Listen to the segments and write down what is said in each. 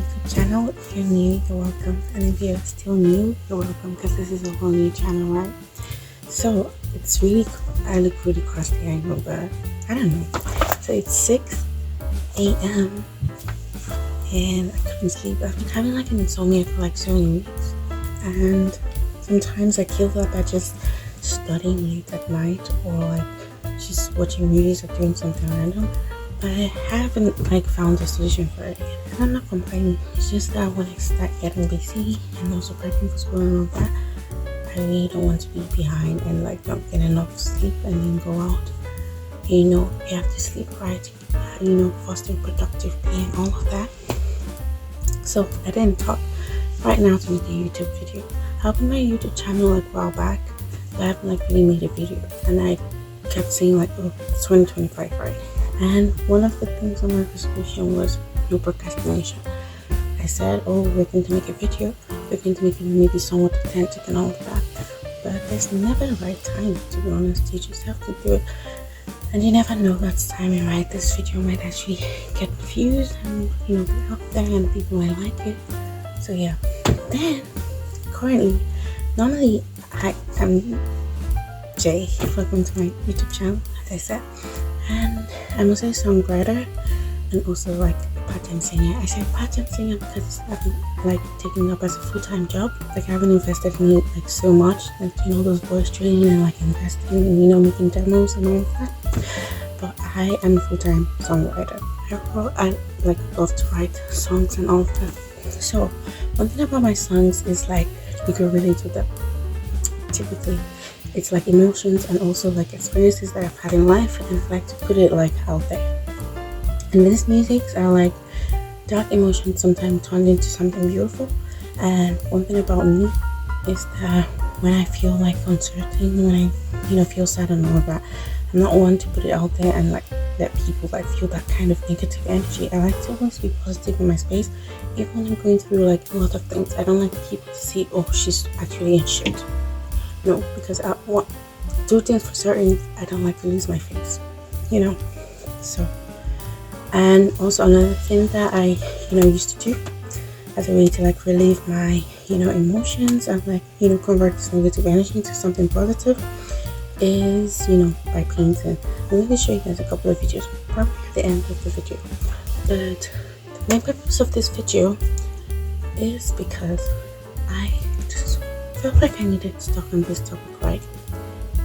YouTube channel. If you're new, you're welcome, and if you're still new, you're welcome because this is a whole new channel, right? So it's really, I look really crusty, I know, but I don't know. So it's 6 a.m. and I couldn't sleep. I've been having like an insomnia for like so many weeks, and sometimes I kill that by just studying late at night or like just watching movies or doing something random. But I haven't like found a solution for it, and I'm not complaining. It's just that when I start getting busy and also prepping for school and all that, I really don't want to be behind and like not get enough sleep and then go out. You have to sleep right, foster productive day and all of that. So I didn't thought right now to make a YouTube video. I opened my YouTube channel like a while back, but I haven't like really made a video, and I kept saying like, oh, it's 2025, right? And one of the things on my resolution was no procrastination. I said, oh, we're going to make a video, we're going to make it maybe somewhat authentic and all of that, but there's never a right time, to be honest. You just have to do it, and you never know that's timing, right? This video might actually get views and be out there and people might like it. So yeah. Then currently, normally I am Jay. Welcome to my YouTube channel, as I said, and I'm also a songwriter and also like a part-time singer. I say part-time singer because I've been like taking it up as a full-time job. Like I haven't invested in it like so much, like those voice training and like investing in making demos and all of that. But I am a full-time songwriter. I like love to write songs and all of that. So one thing about my songs is like you can relate to them. Typically it's like emotions and also like experiences that I've had in life, and I like to put it like out there. And these musics are like dark emotions sometimes turned into something beautiful. And one thing about me is that when I feel like uncertain, when I feel sad and all of that, I'm not one to put it out there and like let people like feel that kind of negative energy. I like to always be positive in my space, even when I'm going through like a lot of things. I don't like people to see, oh, she's actually in shit. No, because I want to do things for certain. I don't like to lose my face, So, and also another thing that I used to do as a way to like relieve my emotions and like convert this negative energy into something positive is by painting. I'm going to show you guys a couple of videos probably at the end of the video. But the main purpose of this video is because I just felt like I needed to talk on this topic, right?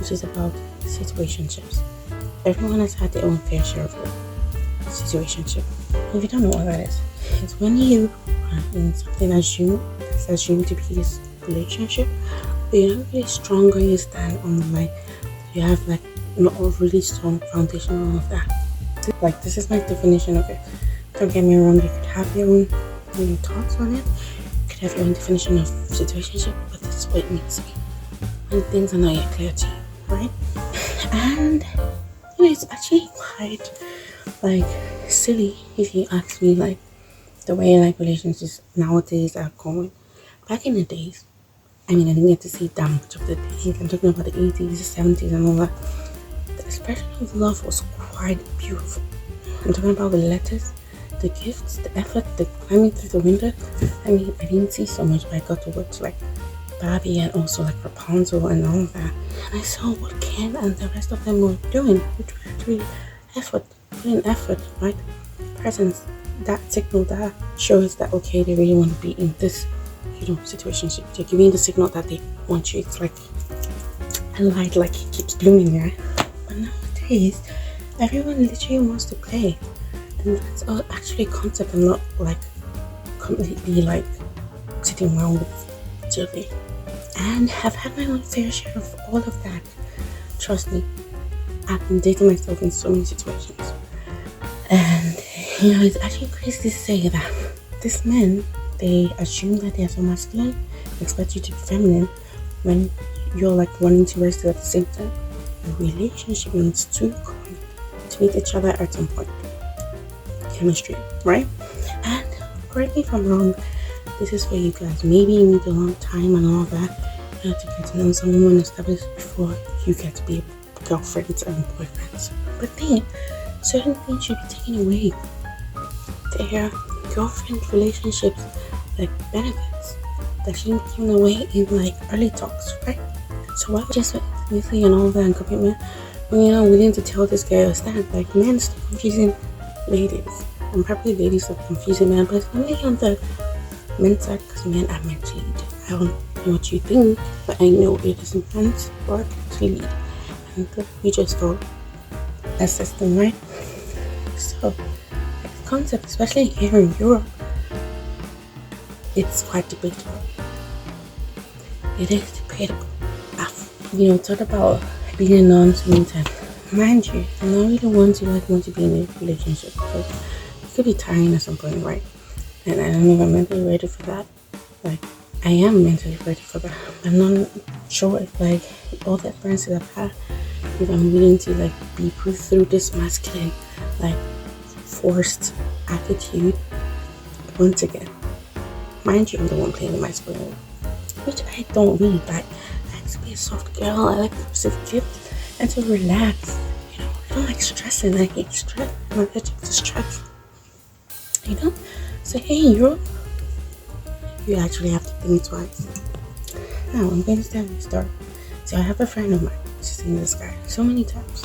Which is about situationships. Everyone has had their own fair share of a situationship. If you don't know what that is, it's when you are in something that's assumed to be this relationship, but you're not really strong on your stand on like you have like not a really strong foundation on all of that. Like this is my definition of it. Don't get me wrong, you could have your own thoughts on it. You could have your own definition of situationship, but this is what it means to me. When things are not yet clear to you, right? And it's actually quite like silly if you ask me, like the way like relationships nowadays are going. Back in the days, I didn't get to see that much of the days. I'm talking about the 80s, the 70s and all that. The expression of love was quite beautiful. I'm talking about the letters, the gifts, the effort, the climbing through the window. I didn't see so much, but I got to watch like Barbie and also like Rapunzel and all of that. And I saw what Ken and the rest of them were doing, which was actually put in effort, right? Presence, that signal that shows that okay, they really want to be in this situationship. They're giving the signal that they want you. It's like a light, like it keeps blooming there. But nowadays, everyone literally wants to play, and that's all actually a concept I'm not like completely like sitting around with today. And I've had my own fair share of all of that. Trust me, I've been dating myself in so many situations, and it's actually crazy to say that these men, they assume that they are so masculine, expect you to be feminine when you're like wanting to rest at the same time. A relationship needs two to meet each other at some point. Chemistry, right? And correct me if I'm wrong, this is for you guys. Maybe you need a long time and all that to get to know someone established before you get to be girlfriends and boyfriends. But then certain things should be taken away. There girlfriend relationships like benefits that shouldn't be given away in like early talks, right? So why would you expect intimacy and all that and commitment when you're not willing to tell this guy your stand? Like men stop confusing ladies, and probably ladies stop confusing men, but it's only on the men's side because men are meant to lead. I don't know what you think, but I know it is men's work to lead, and we just don't assess them, right? So the concept, especially here in Europe, it's quite debatable. It is debatable. I've talked about being a non so many times. Mind you, I'm not really the ones who like want to be in a relationship because it could be tiring at some point, right? And I don't know if I'm mentally ready for that. Like, I am mentally ready for that. I'm not sure if like all the experiences I've had, if I'm willing to like be put through this masculine, like forced attitude once again. Mind you, I'm the one playing the masculine, which I don't really like. I like to be a soft girl. I like to receive gifts and to relax. I don't like stressing. I hate stress. I'm allergic to stress. So hey, you actually have to think twice. Now I'm going to tell you a story. So I have a friend of mine. She's seen this guy so many times,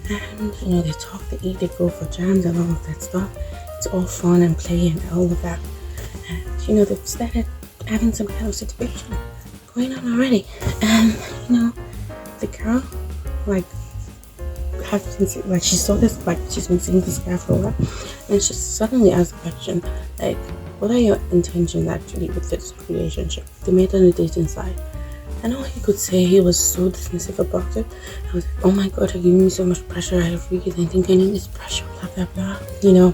and they talk, they eat, they go for jams and all of that stuff. It's all fun and play and all of that. And they've started having some kind of situation going on already. And the girl she saw this, she's been seeing this guy for a while, and she suddenly asked the question, like, what are your intentions actually with this relationship? They met on the dating side, and all he could say, he was so dismissive about it. I was like, oh my god, you're giving me so much pressure. I really think I need this pressure, blah blah blah.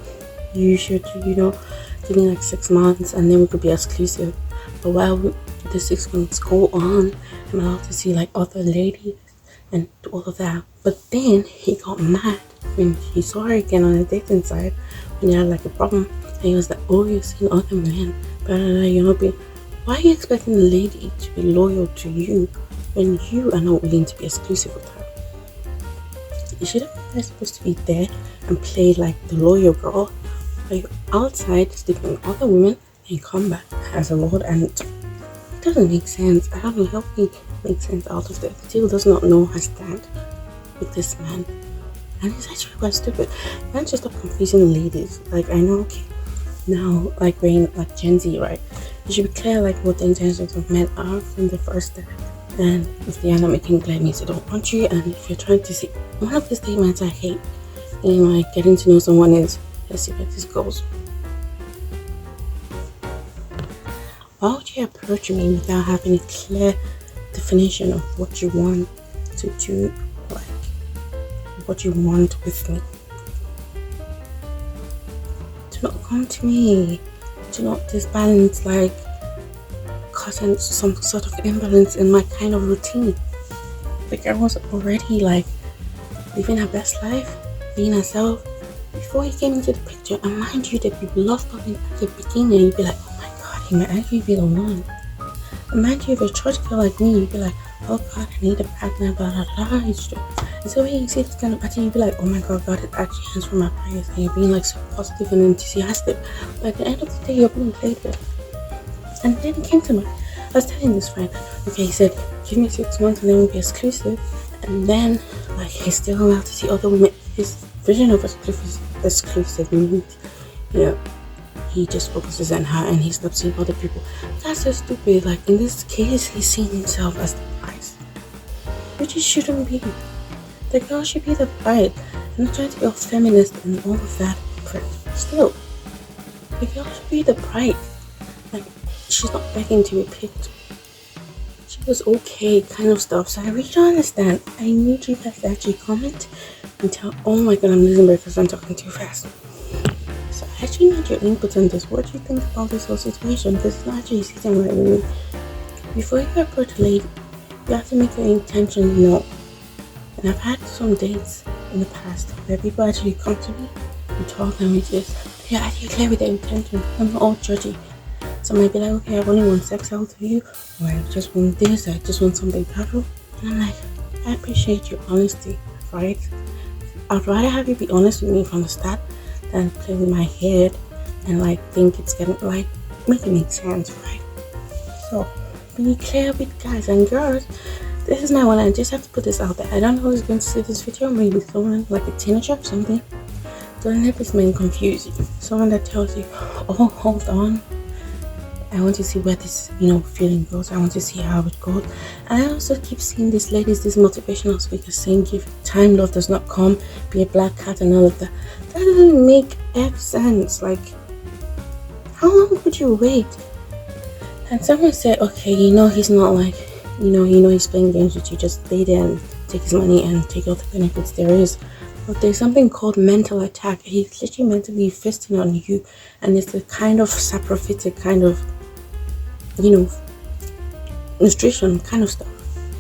You should give me like 6 months and then we could be exclusive. But while the 6 months go on, I'm allowed to see like other ladies and all of that. But then he got mad when he saw her again on the dating side, when he had like a problem, and he was like, oh, you're seeing other men, why are you expecting the lady to be loyal to you when you are not willing to be exclusive with her? You should have been supposed to be there and play like the loyal girl, but you're outside sleeping with other women and come back as a lord, and it doesn't make sense. I don't know, help me make sense out of this. Still does not know her stand with this man, and it's actually quite stupid. Man, just stop confusing the ladies. Like, I know, okay, now like we're like Gen Z, right? You should be clear like what the intentions of men are from the first step, and if they are not making clear, means they don't want you. And if you're trying to see, one of the statements I hate in like getting to know someone is, let's see where this goes. Why would you approach me without having a clear definition of what you want to do, like what you want with me? Do not come to me. Do not disbalance, like causing some sort of imbalance in my kind of routine. The girl was already like living her best life, being herself before he came into the picture. And mind you, that people love talking at the beginning, you'd be like, oh my god, he might actually be the one. And mind you, if you're a church girl like me, you'd be like, oh god, I need a partner, blah blah blah. And so when you see this kind of pattern, you'd be like, oh my god, God, it actually answers my prayers, and you're being like so positive and enthusiastic. But at the end of the day, you're being played with. And then it came to me. I was telling this friend, okay, he said, give me 6 months and then we'll be exclusive. And then like he's still allowed to see other women. His vision of exclusive means, he just focuses on her and he stops seeing other people. That's so stupid. Like in this case, he's seeing himself as the prize, which it shouldn't be. The girl should be the bride. I'm not trying to be all feminist and all of that, but still, the girl should be the bride. Like, she's not begging to be picked. She was okay, kind of stuff. So I really don't understand. I need you guys to actually comment and tell. Oh my god, I'm losing breath because I'm talking too fast. So I actually need your input on this. What do you think about this whole situation? This is not actually sitting right with me. Before you approach a lady, you have to make your intention known. And I've had some dates in the past where people actually come to me and talk, and they're actually clear with their intention. I'm not all judgy. So I might be like, okay, I only want sex out of you, or I just want this, I just want something casual. And I'm like, I appreciate your honesty, right? I'd rather have you be honest with me from the start than play with my head and like think it's gonna like make it make sense, right? So be clear with guys and girls. This is my one. I just have to put this out there. I don't know who's going to see this video. Maybe someone like a teenager or something. Don't let this man confuse you. Someone that tells you, "Oh, hold on. I want to see where this, feeling goes. I want to see how it goes." And I also keep seeing these ladies, these motivational speakers saying, "Give time, love does not come, be a black cat," and all of that. That doesn't make any sense. Like, how long would you wait? And someone said, "Okay, he's not like, he's playing games with you. Just stay there and take his money and take all the benefits there is." But there's something called mental attack. He's literally mentally fisting on you, and it's a kind of saprophytic kind of, nutrition kind of stuff.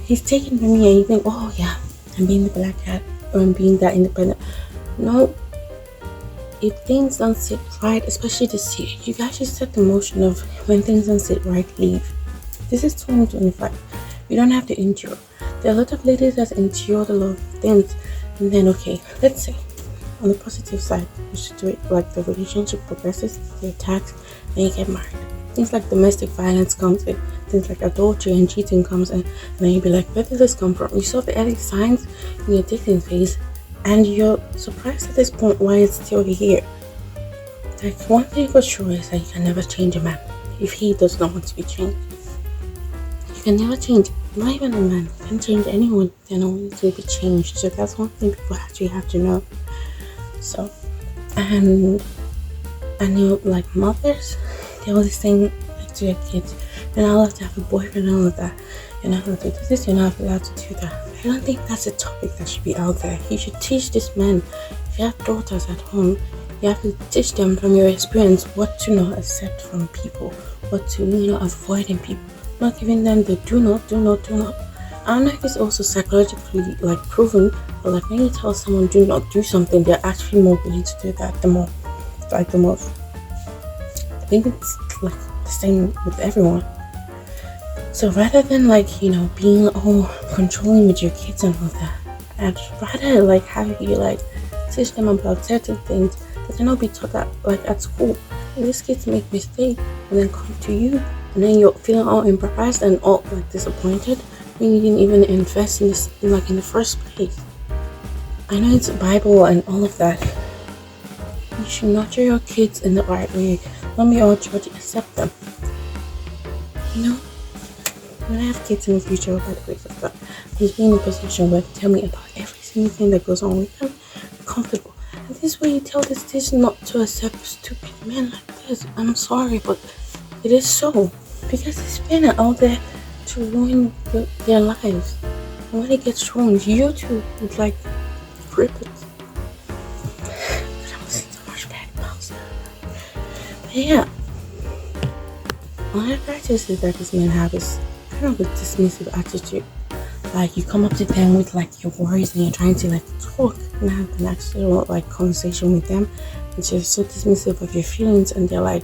He's taking from me, and you think, "Oh yeah, I'm being the black cat, or I'm being that independent." No. If things don't sit right, especially this year, you guys should set the motion of when things don't sit right, leave. This is 2025. You don't have to endure. There are a lot of ladies that endured a lot of things, and then okay, let's say on the positive side, you should do it like the relationship progresses, the attacks, and you get married. Things like domestic violence comes in, things like adultery and cheating comes in, and then you'll be like, where did this come from? You saw the early signs in your dating phase, and you're surprised at this point why it's still here. Like, one thing for sure is that you can never change a man if he does not want to be changed. You can never change, not even a man. You can change anyone if they're not wanting to be changed. So that's one thing people actually have to know. So, and like mothers, they always saying like to their kids, you're not allowed to have a boyfriend and all of that. You're not allowed to do this, you're not allowed to do that. I don't think that's a topic that should be out there. You should teach this man. If you have daughters at home, you have to teach them from your experience what to not accept from people, what to avoid in people, not giving them the do not. I don't know if it's also psychologically like proven, but like when you tell someone do not do something, they're actually more willing to do that the more. I think it's like the same with everyone. So rather than like being all controlling with your kids and all that, I'd rather like have you like teach them about certain things that they're not be taught at school. And these kids make mistakes and then come to you, and then you're feeling all embarrassed and all like disappointed when you didn't even invest in this in the first place. I know it's Bible and all of that. You should nurture your kids in the right way. Don't be all judge, accept them. When I have kids in the future, by the grace of God, He's being in a position where they tell me about every single thing that goes on with them. I'm comfortable. And this way you tell this kids not to accept stupid men like this. I'm sorry, but it is so. Because it's been out there to ruin their lives. And when it gets ruined, you too would like rip it. I'm listening to so much bad mouths. But yeah. One of the practices that this man have is kind of a dismissive attitude. Like you come up to them with like your worries and you're trying to like talk and have an actual like conversation with them, and you're so dismissive of your feelings, and they're like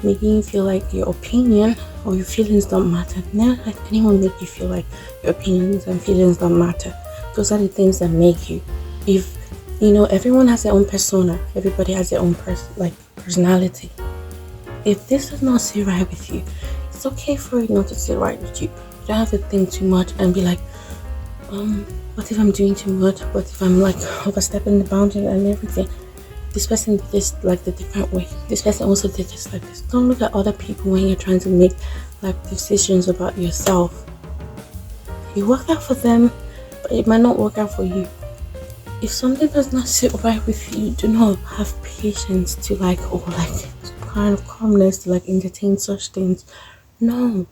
making you feel like your opinion or your feelings don't matter. Never let anyone make you feel like your opinions and feelings don't matter. Those are the things that make you. If everyone has their own persona, everybody has their own personality. If this does not sit right with you, it's okay for it not to sit right with you. You don't have to think too much and be like, what if I'm doing too much? What if I'm like overstepping the boundary and everything? This person did this like the different way. This person also did this like this. Don't look at other people when you're trying to make like decisions about yourself. You work out for them, but it might not work out for you. If something does not sit right with you, do not have patience to some kind of calmness to entertain such things. No.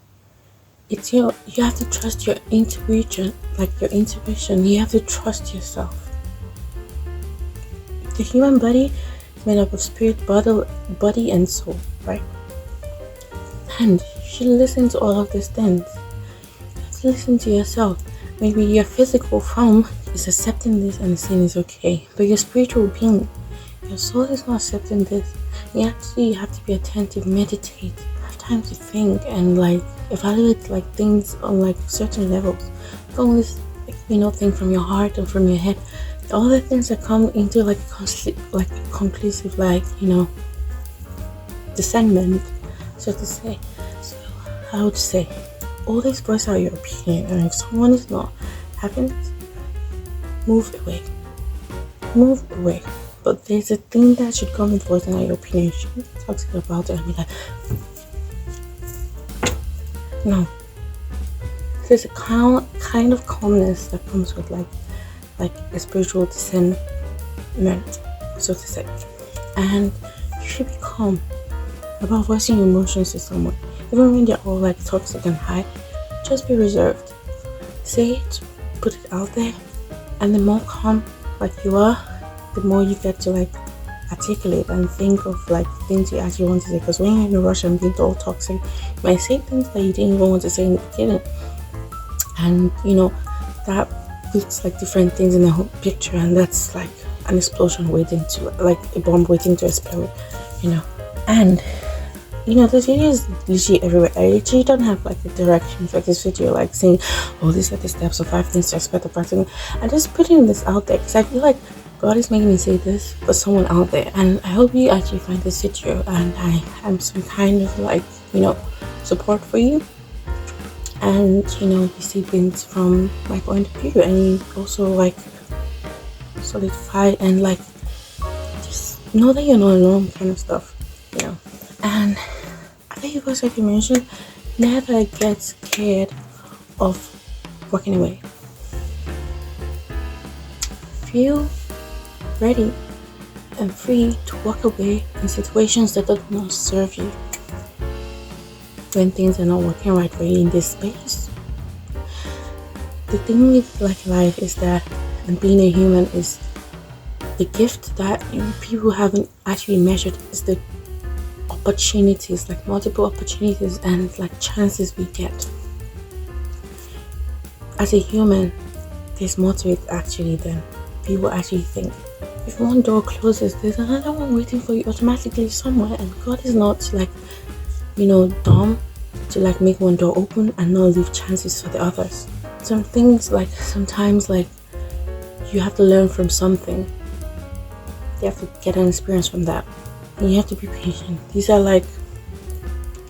You have to trust your intuition, your intuition. You have to trust yourself. The human body is made up of spirit, body and soul, right? And you should listen to all of these things. You have to listen to yourself. Maybe your physical form is accepting this and saying it's okay, but your spiritual being, your soul is not accepting this. You have to be attentive, meditate, have time to think, and evaluate things on certain levels. Don't just think from your heart or from your head. All the things that come into conclusive discernment, so to say. So I would say always voice out your opinion, and if someone is not having it, move away. Move away. But there's a thing that should come with voicing out your opinion. You shouldn't be toxic about it and be like, no. There's a kind of calmness that comes with like a spiritual discernment, so to say. And you should be calm about voicing your emotions to someone. Even when they're all like toxic and high, just be reserved. Say it, put it out there, and the more calm like you are, the more you get to like articulate and think of like things you actually want to say. Because when you're in a rush and being all toxic, you might say things that you didn't even want to say in the beginning, and that puts like different things in the whole picture, and that's like an explosion waiting to, like a bomb waiting to explode, and this video is literally everywhere. I literally don't have like a direction for this video, like saying, oh, these are the steps of 5 things to expect of person. I'm just putting this out there because I feel like God is making me say this for someone out there, and I hope you actually find this video and I am some kind of like support for you, and you see things from my point of view, and you also like solidify and like just know that you're not alone, kind of stuff, and I think you guys, like you mentioned, never get scared of walking away. Feel ready and free to walk away in situations that do not serve you. When things are not working right for you in this space, the thing with like life is that, and being a human, is the gift that people haven't actually measured is the opportunities, like multiple opportunities and like chances we get. As a human, there's more to it actually than people actually think. If one door closes, there's another one waiting for you automatically somewhere, and God is not like dumb to like make one door open and not leave chances for the others. Some things, like sometimes like you have to learn from something, you have to get an experience from that, and you have to be patient. These are like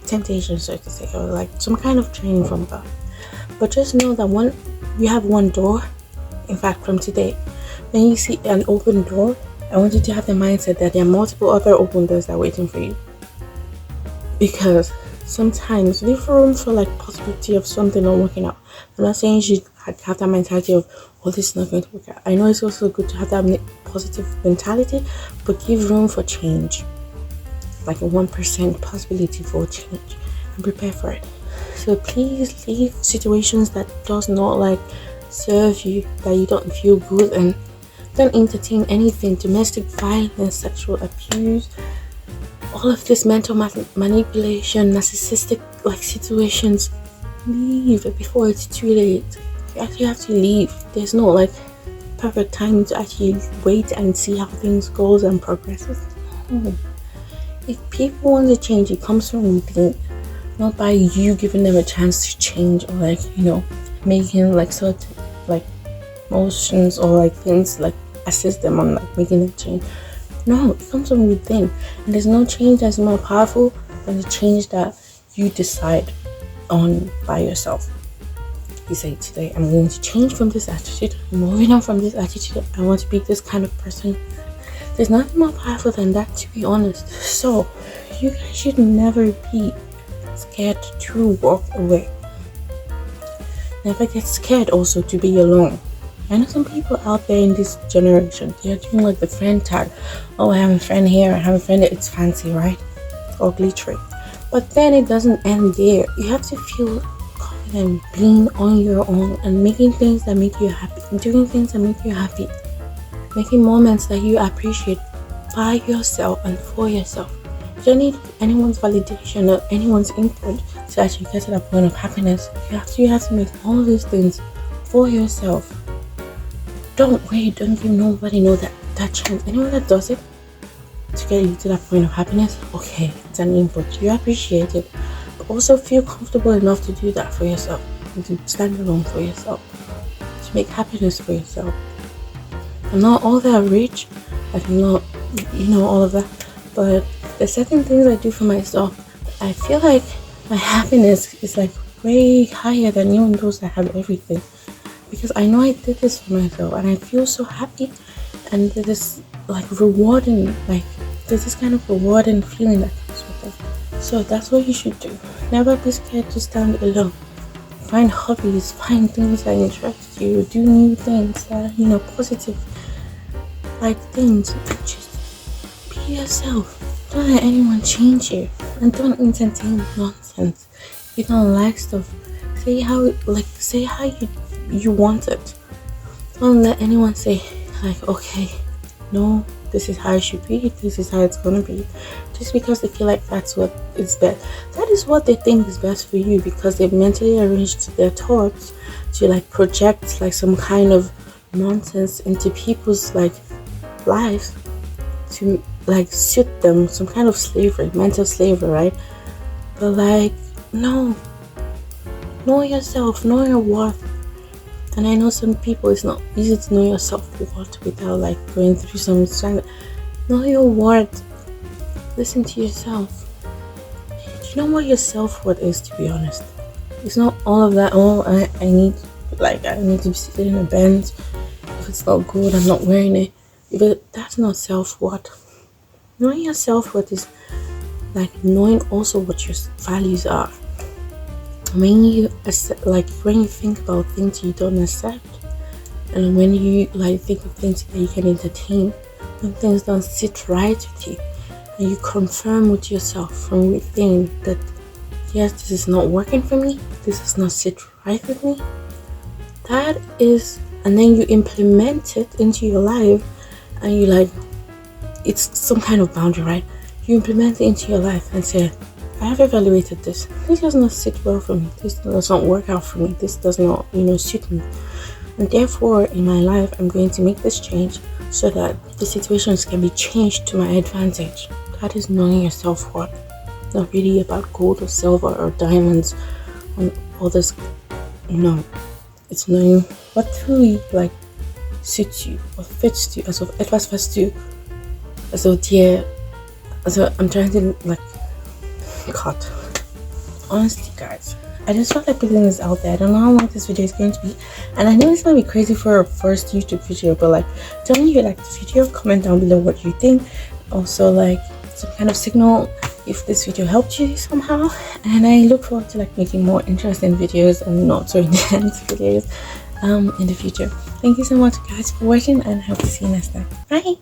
temptations, so to say, or like some kind of training from God. But just know that you have one door. In fact, from today, when you see an open door, I want you to have the mindset that there are multiple other open doors that are waiting for you. Because sometimes leave room for like possibility of something not working out. I'm not saying you should have that mentality of, oh, this is not going to work out. I know it's also good to have that positive mentality, but give room for change, like a 1% possibility for change, and prepare for it. So please leave situations that does not like serve you, that you don't feel good, and don't entertain anything. Domestic violence, sexual abuse, all of this mental manipulation, narcissistic like situations, leave before it's too late. You actually have to leave. There's no like perfect time to actually wait and see how things goes and progresses. If people want to change, it comes from within, not by you giving them a chance to change, or like making like certain like motions or like things like assist them on like making them change. No, it comes from within, and there's no change that's more powerful than the change that you decide on by yourself. You say, today I'm going to change from this attitude, I'm moving on from this attitude, I want to be this kind of person. There's nothing more powerful than that, to be honest. So you guys should never be scared to walk away. Never get scared also to be alone. I know some people out there in this generation, they're doing like the friend tag. Oh, I have a friend here, I have a friend there. It's fancy, right? It's all glittery. But then it doesn't end there. You have to feel confident being on your own and making things that make you happy, doing things that make you happy, making moments that you appreciate by yourself and for yourself. You don't need anyone's validation or anyone's input to actually get to that point of happiness. You have to make all of these things for yourself. Don't wait, don't give nobody that chance. Anyone that does it to get you to that point of happiness, okay, it's an input, you appreciate it, but also feel comfortable enough to do that for yourself, and to stand alone for yourself, to make happiness for yourself. I'm not all that rich, I'm not all of that, But the certain things I do for myself, I feel like my happiness is like way higher than even those that have everything, because I know I did this for myself and I feel so happy, and there's this like rewarding, like there's this kind of rewarding feeling that comes with it. So that's what you should do. Never be scared to stand alone. Find hobbies, find things that interest you, do new things that positive like things. Just be yourself. Don't let anyone change you, and don't entertain nonsense. You don't like stuff. Say how you want it. Don't let anyone say like, okay, no, this is how it should be, this is how it's gonna be, just because they feel like that's what is best. That is what they think is best for you, because they've mentally arranged their thoughts to like project like some kind of nonsense into people's like lives to like suit them, some kind of slavery, mental slavery, right? But like, no, know yourself, know your worth. And I know some people, it's not easy to know your self-worth without like going through some struggle. Know your worth. Listen to yourself. Do you know what your self-worth is, to be honest? It's not all of that, I need to be sitting in a bench. If it's not good, I'm not wearing it. But that's not self-worth. Knowing your self-worth is like knowing also what your values are. When you think about things you don't accept, and when you like think of things that you can entertain, when things don't sit right with you, and you confirm with yourself from within that yes, this is not working for me, this does not sit right with me, that is, and then you implement it into your life, and you like, it's some kind of boundary, right? You implement it into your life and say, I have evaluated this. This does not sit well for me. This does not work out for me. This does not, suit me. And therefore, in my life, I'm going to make this change so that the situations can be changed to my advantage. That is knowing your self-worth. Not really about gold or silver or diamonds and all this. No, it's knowing what truly like suits you, what fits you. Also, etwas was du. Also, I'm trying to like. Cut. Honestly, guys, I just felt like putting this out there. I don't know how long this video is going to be, and I know it's gonna be crazy for a first YouTube video, but like, tell me if you like this video. Comment down below what you think. Also, like some kind of signal if this video helped you somehow. And I look forward to like making more interesting videos and not so intense videos in the future. Thank you so much, guys, for watching, and I hope to see you next time. Bye.